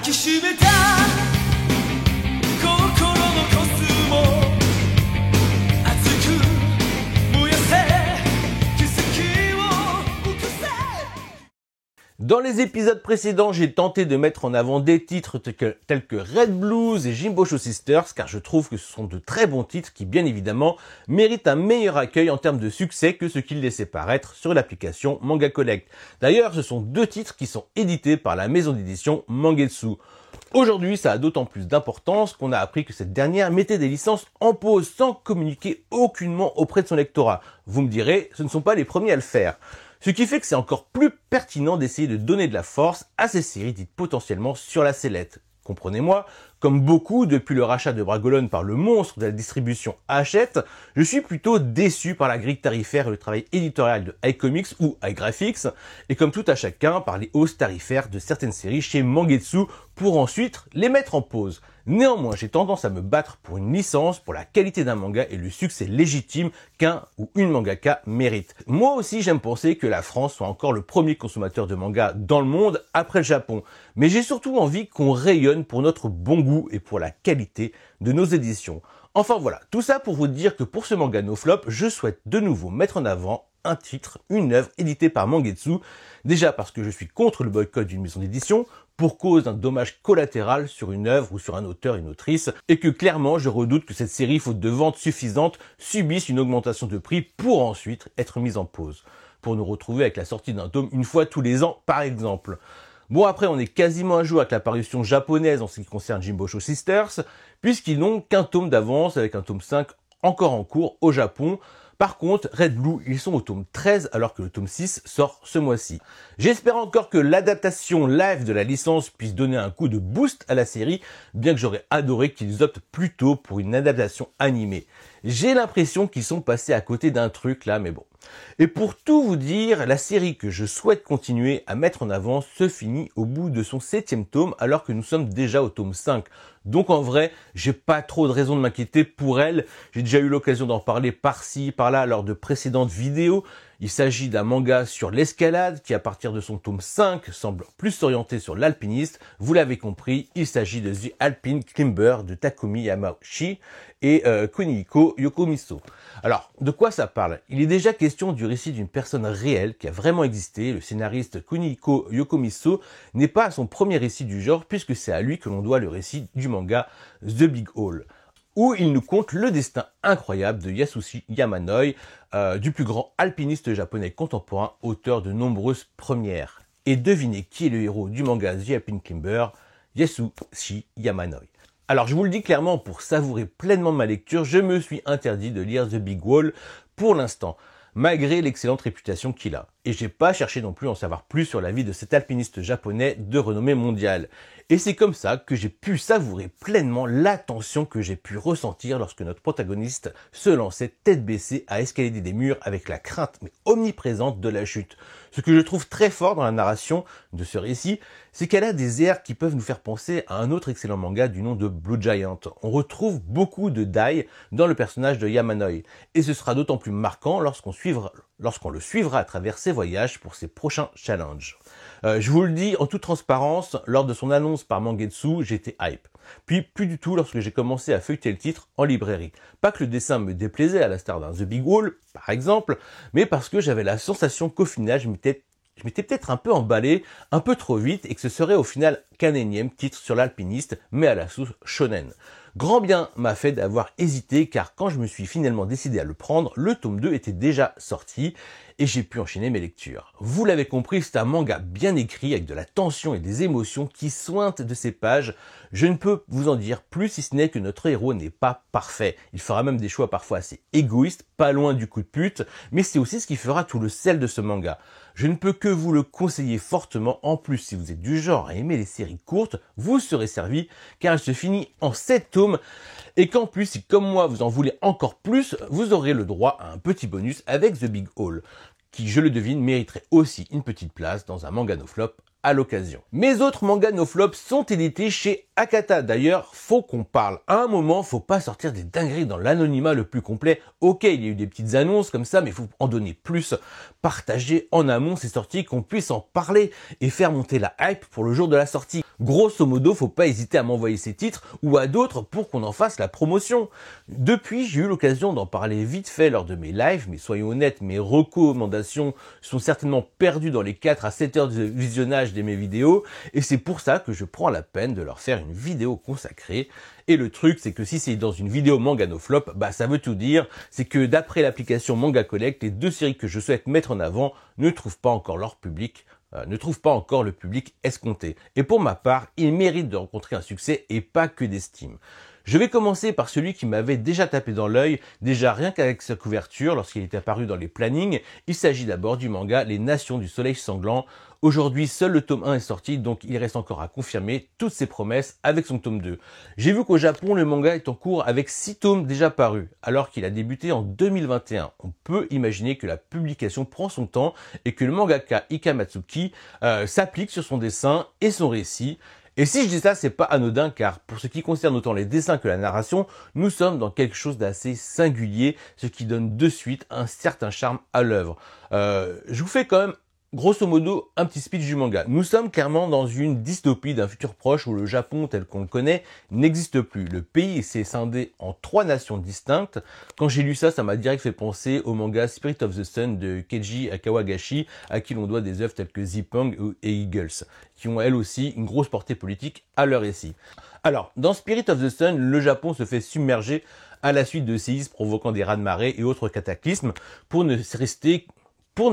きしめた心のコスモ熱く燃やせ奇跡を起こせ。 Dans les épisodes précédents, j'ai tenté de mettre en avant des titres tels que Red Blues et Jimbosho Sisters, car je trouve que ce sont de très bons titres qui, bien évidemment, méritent un meilleur accueil en termes de succès que ce qu'ils laissaient paraître sur l'application Manga Collect. D'ailleurs, ce sont deux titres qui sont édités par la maison d'édition Mangetsu. Aujourd'hui, ça a d'autant plus d'importance qu'on a appris que cette dernière mettait des licences en pause sans communiquer aucunement auprès de son lectorat. Vous me direz, ce ne sont pas les premiers à le faire. Ce qui fait que c'est encore plus pertinent d'essayer de donner de la force à ces séries dites potentiellement sur la sellette. Comprenez-moi, comme beaucoup depuis le rachat de Bragolon par le monstre de la distribution Hachette, je suis plutôt déçu par la grille tarifaire et le travail éditorial de iComics ou iGraphics, et comme tout à chacun par les hausses tarifaires de certaines séries chez Mangetsu pour ensuite les mettre en pause. Néanmoins, j'ai tendance à me battre pour une licence, pour la qualité d'un manga et le succès légitime qu'un ou une mangaka mérite. Moi aussi, j'aime penser que la France soit encore le premier consommateur de manga dans le monde après le Japon. Mais j'ai surtout envie qu'on rayonne pour notre bon goût et pour la qualité de nos éditions. Enfin voilà, tout ça pour vous dire que pour ce manga no flop, je souhaite de nouveau mettre en avant un titre, une œuvre éditée par Mangetsu, déjà parce que je suis contre le boycott d'une maison d'édition, pour cause d'un dommage collatéral sur une œuvre ou sur un auteur, une autrice, et que clairement je redoute que cette série, faute de ventes suffisantes, subisse une augmentation de prix pour ensuite être mise en pause, pour nous retrouver avec la sortie d'un tome une fois tous les ans par exemple. Bon, après on est quasiment à jour avec la parution japonaise en ce qui concerne Jimbosho Sisters, puisqu'ils n'ont qu'un tome d'avance avec un tome 5 encore en cours au Japon. Par contre, Red Blue, ils sont au tome 13 alors que le tome 6 sort ce mois-ci. J'espère encore que l'adaptation live de la licence puisse donner un coup de boost à la série, bien que j'aurais adoré qu'ils optent plutôt pour une adaptation animée. J'ai l'impression qu'ils sont passés à côté d'un truc là, mais bon. Et pour tout vous dire, la série que je souhaite continuer à mettre en avant se finit au bout de son 7e tome alors que nous sommes déjà au tome 5. Donc en vrai, j'ai pas trop de raison de m'inquiéter pour elle. J'ai déjà eu l'occasion d'en parler par-ci, par-là lors de précédentes vidéos. Il s'agit d'un manga sur l'escalade qui, à partir de son tome 5, semble plus s'orienter sur l'alpiniste. Vous l'avez compris, il s'agit de The Alpine Climber de Takumi Yamauchi et Kunihiko Yokomiso. Alors, de quoi ça parle? Il est déjà question du récit d'une personne réelle qui a vraiment existé. Le scénariste Kunihiko Yokomiso n'est pas à son premier récit du genre puisque c'est à lui que l'on doit le récit du manga The Big Hole, où il nous conte le destin incroyable de Yasushi Yamanoi, du plus grand alpiniste japonais contemporain, auteur de nombreuses premières. Et devinez qui est le héros du manga The Alpine Climber, Yasushi Yamanoi. Alors je vous le dis clairement, pour savourer pleinement ma lecture, je me suis interdit de lire The Big Hole pour l'instant, malgré l'excellente réputation qu'il a. Et j'ai pas cherché non plus à en savoir plus sur la vie de cet alpiniste japonais de renommée mondiale. Et c'est comme ça que j'ai pu savourer pleinement la tension que j'ai pu ressentir lorsque notre protagoniste se lançait tête baissée à escalader des murs avec la crainte mais omniprésente de la chute. Ce que je trouve très fort dans la narration de ce récit, c'est qu'elle a des airs qui peuvent nous faire penser à un autre excellent manga du nom de Blue Giant. On retrouve beaucoup de Dai dans le personnage de Yamanoi. Et ce sera d'autant plus marquant lorsqu'on le suivra à travers ses voyages pour ses prochains challenges. Je vous le dis en toute transparence, lors de son annonce par Mangetsu, j'étais hype. Puis plus du tout lorsque j'ai commencé à feuilleter le titre en librairie. Pas que le dessin me déplaisait à la star d'un The Big Hole, par exemple, mais parce que j'avais la sensation qu'au final je m'étais peut-être un peu emballé, un peu trop vite, et que ce serait au final qu'un énième titre sur l'alpiniste, mais à la sauce shonen. Grand bien m'a fait d'avoir hésité, car quand je me suis finalement décidé à le prendre, le tome 2 était déjà sorti, et j'ai pu enchaîner mes lectures. Vous l'avez compris, c'est un manga bien écrit, avec de la tension et des émotions qui suintent de ses pages. Je ne peux vous en dire plus, si ce n'est que notre héros n'est pas parfait. Il fera même des choix parfois assez égoïstes, pas loin du coup de pute, mais c'est aussi ce qui fera tout le sel de ce manga. Je ne peux que vous le conseiller fortement. En plus, si vous êtes du genre à aimer les séries courtes, vous serez servi, car elle se finit en 7 tomes, et qu'en plus, si comme moi vous en voulez encore plus, vous aurez le droit à un petit bonus avec The Big Hole, qui, je le devine, mériterait aussi une petite place dans un manga no flop à l'occasion. Mes autres mangas NoFlop sont édités chez Akata. D'ailleurs, faut qu'on parle. À un moment, faut pas sortir des dingueries dans l'anonymat le plus complet. Ok, il y a eu des petites annonces comme ça, mais faut en donner plus. Partager en amont ces sorties, qu'on puisse en parler et faire monter la hype pour le jour de la sortie. Grosso modo, faut pas hésiter à m'envoyer ces titres ou à d'autres pour qu'on en fasse la promotion. Depuis, j'ai eu l'occasion d'en parler vite fait lors de mes lives, mais soyons honnêtes, mes recommandations sont certainement perdues dans les 4 à 7 heures de visionnage de mes vidéos, et c'est pour ça que je prends la peine de leur faire une vidéo consacrée. Et le truc, c'est que si c'est dans une vidéo manga NoFlop, ça veut tout dire, c'est que d'après l'application Manga Collect, les 2 séries que je souhaite mettre en avant ne trouvent pas encore leur public, ne trouvent pas encore le public escompté. Et pour ma part, ils méritent de rencontrer un succès et pas que d'estime. Je vais commencer par celui qui m'avait déjà tapé dans l'œil, déjà rien qu'avec sa couverture lorsqu'il est apparu dans les plannings. Il s'agit d'abord du manga Les Nations du Soleil Sanglant. Aujourd'hui, seul le tome 1 est sorti, donc il reste encore à confirmer toutes ses promesses avec son tome 2. J'ai vu qu'au Japon, le manga est en cours avec 6 tomes déjà parus, alors qu'il a débuté en 2021. On peut imaginer que la publication prend son temps et que le mangaka Ika Matsuki s'applique sur son dessin et son récit. Et si je dis ça, c'est pas anodin, car pour ce qui concerne autant les dessins que la narration, nous sommes dans quelque chose d'assez singulier, ce qui donne de suite un certain charme à l'œuvre. Je vous fais quand même grosso modo un petit speech du manga. Nous sommes clairement dans une dystopie d'un futur proche où le Japon tel qu'on le connaît n'existe plus. Le pays s'est scindé en 3 nations distinctes. Quand j'ai lu ça, ça m'a direct fait penser au manga Spirit of the Sun de Keiji Kawagashi, à qui l'on doit des œuvres telles que Zipang et Eagles, qui ont elles aussi une grosse portée politique à leur récit. Alors, dans Spirit of the Sun, le Japon se fait submerger à la suite de séismes provoquant des raz-de-marée et autres cataclysmes pour ne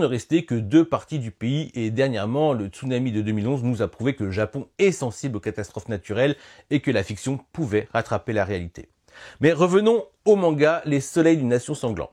rester que 2 parties du pays, et dernièrement, le tsunami de 2011 nous a prouvé que le Japon est sensible aux catastrophes naturelles et que la fiction pouvait rattraper la réalité. Mais revenons au manga Les Soleils d'une Nation Sanglant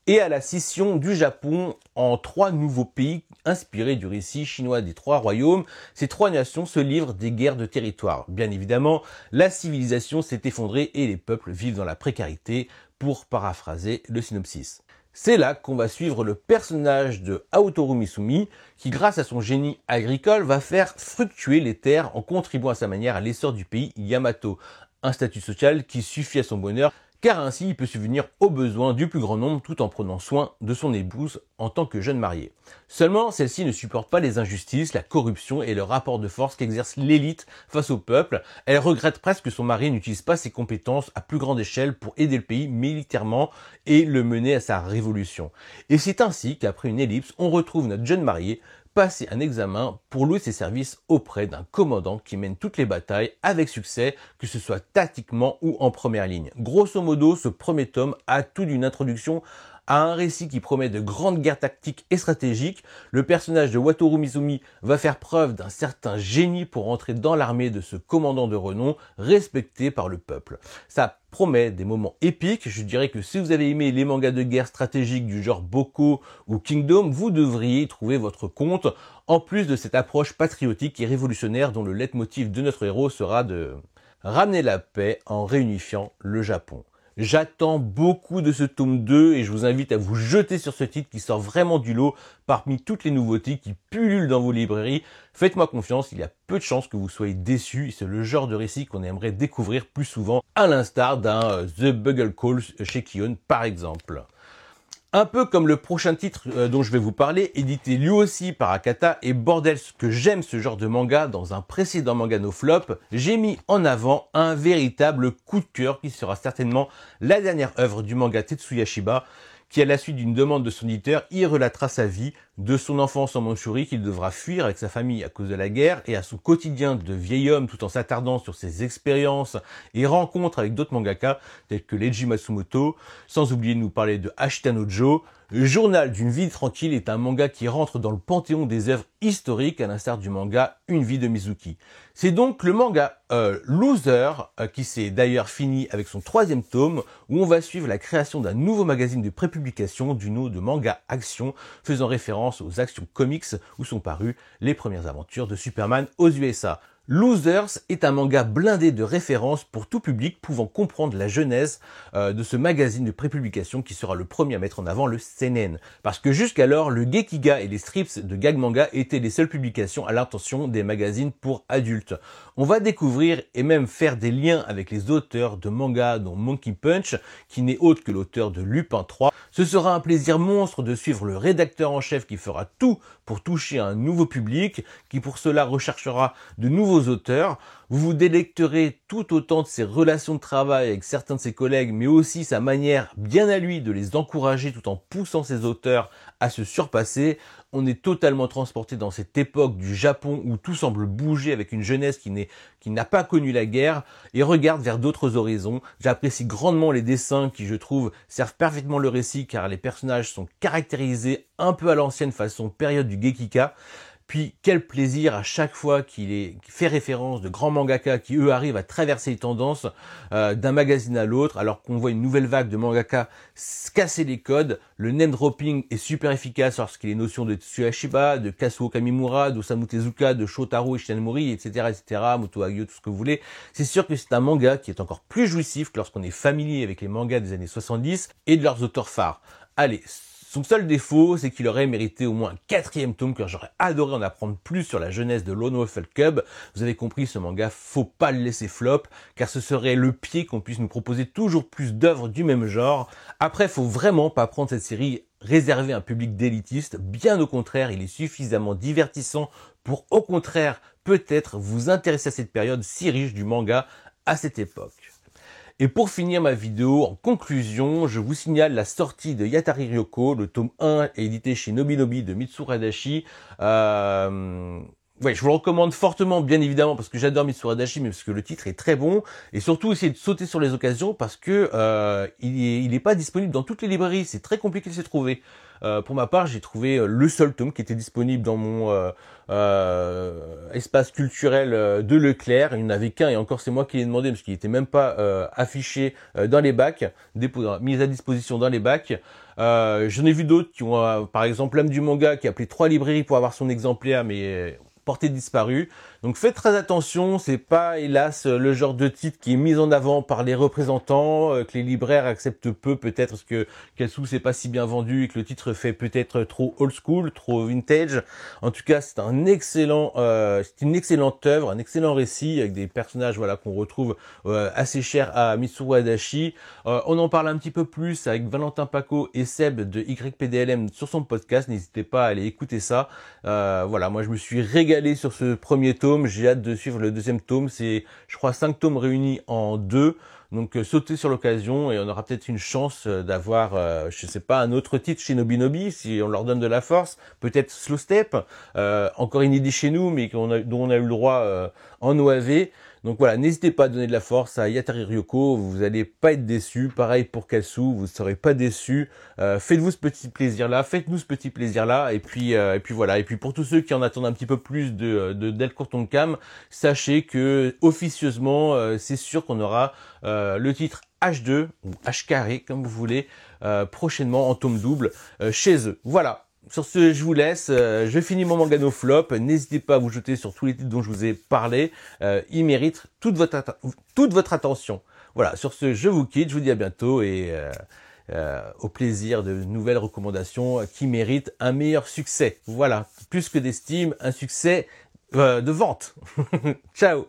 et à la scission du Japon en 3 nouveaux pays inspirés du récit chinois des 3 royaumes. Ces 3 nations se livrent des guerres de territoire. Bien évidemment, la civilisation s'est effondrée et les peuples vivent dans la précarité, pour paraphraser le synopsis. C'est là qu'on va suivre le personnage de Haotoru Misumi, qui grâce à son génie agricole va faire fructuer les terres en contribuant à sa manière à l'essor du pays Yamato. Un statut social qui suffit à son bonheur, car ainsi il peut subvenir aux besoins du plus grand nombre tout en prenant soin de son épouse en tant que jeune marié. Seulement, celle-ci ne supporte pas les injustices, la corruption et le rapport de force qu'exerce l'élite face au peuple. Elle regrette presque que son mari n'utilise pas ses compétences à plus grande échelle pour aider le pays militairement et le mener à sa révolution. Et c'est ainsi qu'après une ellipse, on retrouve notre jeune marié passer un examen pour louer ses services auprès d'un commandant qui mène toutes les batailles avec succès, que ce soit tactiquement ou en première ligne. Grosso modo, ce premier tome a tout d'une introduction à un récit qui promet de grandes guerres tactiques et stratégiques. Le personnage de Wataru Misumi va faire preuve d'un certain génie pour entrer dans l'armée de ce commandant de renom respecté par le peuple. Ça promet des moments épiques. Je dirais que si vous avez aimé les mangas de guerre stratégiques du genre Boko ou Kingdom, vous devriez y trouver votre compte, en plus de cette approche patriotique et révolutionnaire dont le leitmotiv de notre héros sera de ramener la paix en réunifiant le Japon. J'attends beaucoup de ce tome 2 et je vous invite à vous jeter sur ce titre qui sort vraiment du lot parmi toutes les nouveautés qui pullulent dans vos librairies. Faites-moi confiance, il y a peu de chances que vous soyez déçus et c'est le genre de récit qu'on aimerait découvrir plus souvent, à l'instar d'un The Bugle Call chez Kion par exemple. Un peu comme le prochain titre dont je vais vous parler, édité lui aussi par Akata, et bordel que j'aime ce genre de manga, dans un précédent manga NoFlop, j'ai mis en avant un véritable coup de cœur qui sera certainement la dernière œuvre du manga Tetsuya Shiba, qui à la suite d'une demande de son éditeur y relatera sa vie, de son enfance en Mandchourie qu'il devra fuir avec sa famille à cause de la guerre, et à son quotidien de vieil homme tout en s'attardant sur ses expériences et rencontres avec d'autres mangaka tels que Leiji Matsumoto, sans oublier de nous parler de Ashita no Joe. Le journal d'une vie tranquille est un manga qui rentre dans le panthéon des œuvres historiques à l'instar du manga Une vie de Mizuki. C'est donc le manga Loser qui s'est d'ailleurs fini avec son 3e tome où on va suivre la création d'un nouveau magazine de prépublication du nom de Manga Action, faisant référence aux Action Comics où sont parues les premières aventures de Superman aux USA. Losers est un manga blindé de références pour tout public pouvant comprendre la genèse de ce magazine de prépublication qui sera le premier à mettre en avant le seinen. Parce que jusqu'alors, le Gekiga et les strips de gag manga étaient les seules publications à l'intention des magazines pour adultes. On va découvrir et même faire des liens avec les auteurs de mangas dont Monkey Punch, qui n'est autre que l'auteur de Lupin 3. Ce sera un plaisir monstre de suivre le rédacteur en chef qui fera tout pour toucher un nouveau public, qui pour cela recherchera de nouveaux auteurs. Vous vous délecterez tout autant de ses relations de travail avec certains de ses collègues, mais aussi sa manière bien à lui de les encourager tout en poussant ses auteurs à se surpasser. On est totalement transporté dans cette époque du Japon où tout semble bouger avec une jeunesse qui n'a pas connu la guerre et regarde vers d'autres horizons. J'apprécie grandement les dessins qui, je trouve, servent parfaitement le récit car les personnages sont caractérisés un peu à l'ancienne façon période du Gekika. Puis quel plaisir à chaque fois qu'il fait référence de grands mangaka qui eux arrivent à traverser les tendances d'un magazine à l'autre alors qu'on voit une nouvelle vague de mangaka casser les codes. Le name dropping est super efficace lorsqu'il y a les notions de Tsuashiba, de Kazuo Kamimura, d'Osamu Tezuka, de Shotaro Ishinomori, etc., Moto Hagio, tout ce que vous voulez. C'est sûr que c'est un manga qui est encore plus jouissif que lorsqu'on est familier avec les mangas des années 70 et de leurs auteurs phares. Allez, son seul défaut, c'est qu'il aurait mérité au moins un 4e tome, car j'aurais adoré en apprendre plus sur la jeunesse de Lone Wolf Cub. Vous avez compris, ce manga, faut pas le laisser flop, car ce serait le pied qu'on puisse nous proposer toujours plus d'œuvres du même genre. Après, faut vraiment pas prendre cette série réservée à un public d'élitiste. Bien au contraire, il est suffisamment divertissant pour, au contraire, peut-être vous intéresser à cette période si riche du manga à cette époque. Et pour finir ma vidéo, en conclusion, je vous signale la sortie de Yatari Ryoko, le tome 1 est édité chez Nobinobi de Mitsuru Adachi. Ouais, je vous le recommande fortement, bien évidemment, parce que j'adore Mitsuru Adachi, mais parce que le titre est très bon. Et surtout, essayez de sauter sur les occasions, parce que il est pas disponible dans toutes les librairies. C'est très compliqué de se trouver. Pour ma part, j'ai trouvé le seul tome qui était disponible dans mon espace culturel de Leclerc. Il n'y en avait qu'un, et encore c'est moi qui l'ai demandé, parce qu'il n'était même pas affiché dans les bacs, mis à disposition dans les bacs. J'en ai vu d'autres qui ont, par exemple, l'âme du manga, qui a appelé 3 librairies pour avoir son exemplaire, mais porté disparu. Donc faites très attention, c'est pas hélas le genre de titre qui est mis en avant par les représentants, que les libraires acceptent peu peut-être parce que Katsu c'est pas si bien vendu et que le titre fait peut-être trop old school, trop vintage. En tout cas, c'est un excellent c'est une excellente œuvre, un excellent récit avec des personnages voilà qu'on retrouve assez chers à Mitsuru Adachi. On en parle un petit peu plus avec Valentin Paco et Seb de YPDLM sur son podcast, n'hésitez pas à aller écouter ça. Voilà, moi je me suis régalé sur ce premier tome, j'ai hâte de suivre le deuxième tome, c'est je crois 5 tomes réunis en 2, donc sautez sur l'occasion et on aura peut-être une chance d'avoir, je sais pas, un autre titre chez Nobinobi, si on leur donne de la force, peut-être Slow Step, encore inédit chez nous, mais dont on a eu le droit en OAV. Donc voilà, n'hésitez pas à donner de la force à Yatari Ryoko, vous allez pas être déçus. Pareil pour Katsu, vous ne serez pas déçus. Faites-vous ce petit plaisir-là, faites-nous ce petit plaisir-là. Et puis voilà. Et puis pour tous ceux qui en attendent un petit peu plus de Delcourt Tonkam, sachez que officieusement, c'est sûr qu'on aura le titre H2 ou H carré comme vous voulez prochainement en tome double chez eux. Voilà. Sur ce, je vous laisse, je finis mon manga no flop, n'hésitez pas à vous jeter sur tous les titres dont je vous ai parlé, ils méritent toute votre attention. Voilà, sur ce, je vous quitte, je vous dis à bientôt et au plaisir de nouvelles recommandations qui méritent un meilleur succès. Voilà, plus que d'estime, un succès de vente. Ciao.